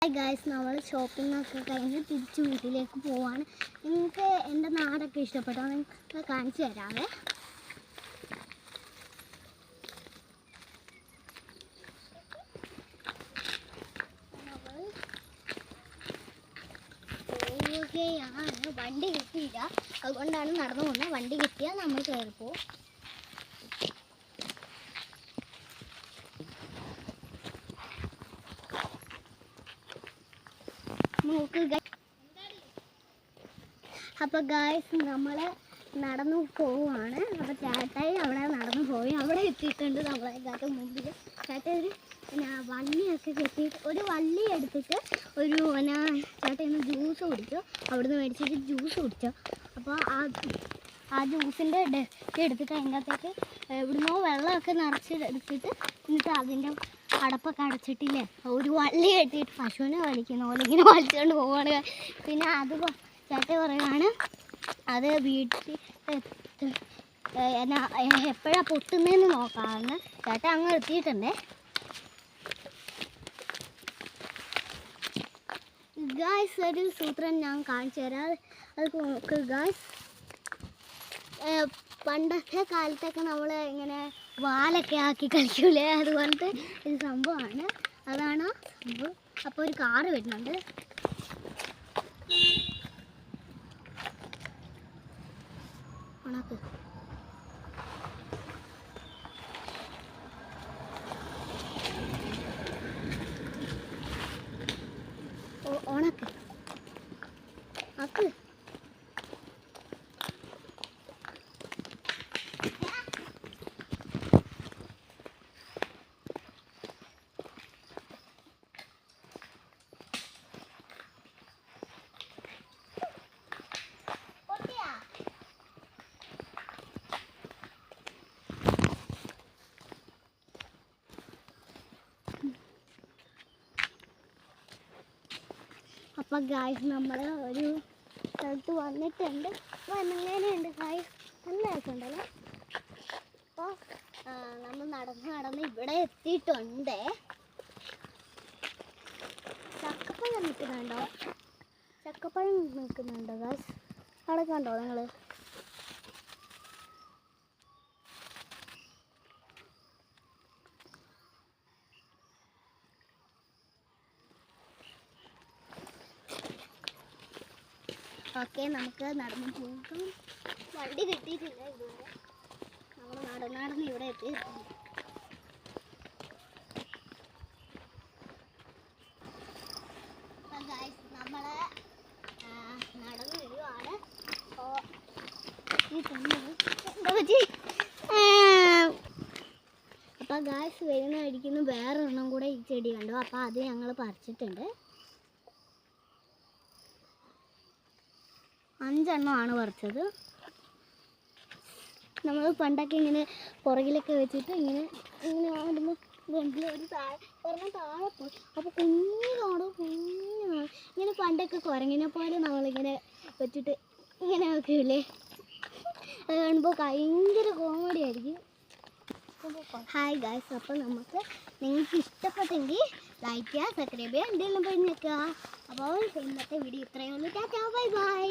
Hi guys, നമ്മൾ shopping ഒക്കെ കഴിഞ്ഞ് തിരിച്ച് വീട്ടിലേക്ക് പോവാണ്. നിങ്ങൾക്ക് എൻ്റെ നാടൊക്കെ ഇഷ്ടപ്പെട്ടോ? നിങ്ങൾക്ക് കാണിച്ചു തരാവേ. പോവുകയാണ്. വണ്ടി കിട്ടിയില്ല, അതുകൊണ്ടാണ് നടന്നു പോകുന്നത്. വണ്ടി കിട്ടിയാൽ നമ്മൾ കയറിപ്പോവും. അപ്പോൾ ഗായ്സ്, നമ്മൾ നടന്നു പോവുകയാണ്. അപ്പോൾ ചേട്ടായി അവിടെ നടന്നു പോയി. അവിടെ എത്തിയിട്ടുണ്ട്. നമ്മളെക്കാട്ടും മുമ്പിൽ ചേട്ടൻ ഒരു വള്ളിയൊക്കെ കെട്ടിയിട്ട് ഒരു വള്ളി എടുത്തിട്ട് ഒരു ചേട്ടൻ ജ്യൂസ് കുടിച്ചു. അവിടുന്ന് മേടിച്ചിട്ട് ജ്യൂസ് കുടിച്ചു. അപ്പോൾ ആ ജ്യൂസിൻ്റെ ഡെക്ക് എടുത്തിട്ട് അതിൻ്റെ അകത്തേക്ക് ഇവിടുന്നോ വെള്ളമൊക്കെ നിറച്ചെടുത്തിട്ട് എന്നിട്ട് അതിൻ്റെ അടപ്പൊക്കെ അടച്ചിട്ടില്ലേ ഒരു വള്ളി കെട്ടിയിട്ട് പശുവിനെ വലിക്കുന്ന പോലെ ഇങ്ങനെ വലിച്ചുകൊണ്ട് പോവുകയാണ്. പിന്നെ അത് ചേട്ടൻ പറയുകയാണ് അത് വീട്ടിൽ എപ്പോഴാണ് പൊട്ടുന്നതെന്ന് നോക്കാമെന്ന്. ചേട്ടൻ അങ്ങ് എത്തിയിട്ടുണ്ടേ. ഗായ്സ്, ഒരു സൂത്രം ഞാൻ കാണിച്ചു തരാം. അത് നോക്ക് ഗായ്സ്. പണ്ടത്തെ കാലത്തൊക്കെ നമ്മൾ ഇങ്ങനെ വാലൊക്കെ ആക്കി കളിക്കൂലേ, അതുപോലത്തെ ഒരു സംഭവമാണ്. അതാണ് സംഭവം. അപ്പോൾ ഒരു കാറ് വരുന്നുണ്ട്. ഉണക്ക് ഉണക്ക് ആക്ക്. അപ്പം ഗായ്സ്, നമ്മൾ ഒരു സ്ഥലത്ത് വന്നിട്ടുണ്ട്. അപ്പോൾ എങ്ങനെയുണ്ട് ഗായ്സ്? നല്ല രസമുണ്ടല്ലോ. അപ്പോൾ നമ്മൾ നടന്ന് ഇവിടെ എത്തിയിട്ടുണ്ട്. ചക്കപ്പഴം നിൽക്കുന്നുണ്ടോ ഗായ്സ്? അവിടെ കണ്ടോ നിങ്ങൾ? ഓക്കെ, നമുക്ക് നടന്നു പോകാം. വണ്ടി കിട്ടിയിട്ടില്ല ഇതുവരെ. നമ്മൾ നടന്ന് ഇവിടെ എത്തിയിട്ടുണ്ട്. നമ്മൾ നടന്നു വരുവാണ്. അപ്പോൾ ഗായ്സ്, വരുന്ന അടിക്കുന്നു വേറൊരെണ്ണം കൂടെ ഈ ചെടി കണ്ടു. അപ്പോൾ അത് ഞങ്ങൾ പറിച്ചിട്ടുണ്ട്. 5 എണ്ണമാണ് പറിച്ചത്. നമ്മൾ പണ്ടൊക്കെ ഇങ്ങനെ പുറകിലൊക്കെ വെച്ചിട്ട് ഇങ്ങനെ ആടുമ്പോൾ ഒരു താഴെ പോയി. അപ്പോൾ കുഞ്ഞാണ് ഇങ്ങനെ പണ്ടൊക്കെ കുരങ്ങിനെ പോലെ നമ്മളിങ്ങനെ വെച്ചിട്ട് ഇങ്ങനെ നോക്കിയില്ലേ, അത് കാണുമ്പോൾ ഭയങ്കര കോമഡി ആയിരിക്കും. ഹായ് ഗായ്സ്, അപ്പോൾ നിങ്ങൾക്ക് ഇഷ്ടപ്പെട്ടെങ്കിൽ ലൈക്ക് ചെയ്യുക, സബ്സ്ക്രൈബ് ചെയ്യുക, എന്തെങ്കിലും പോയി നിൽക്കുക. അപ്പോൾ ഇന്നത്തെ വീഡിയോ ഇത്രയേ ഉള്ളൂ. Tata, bye bye.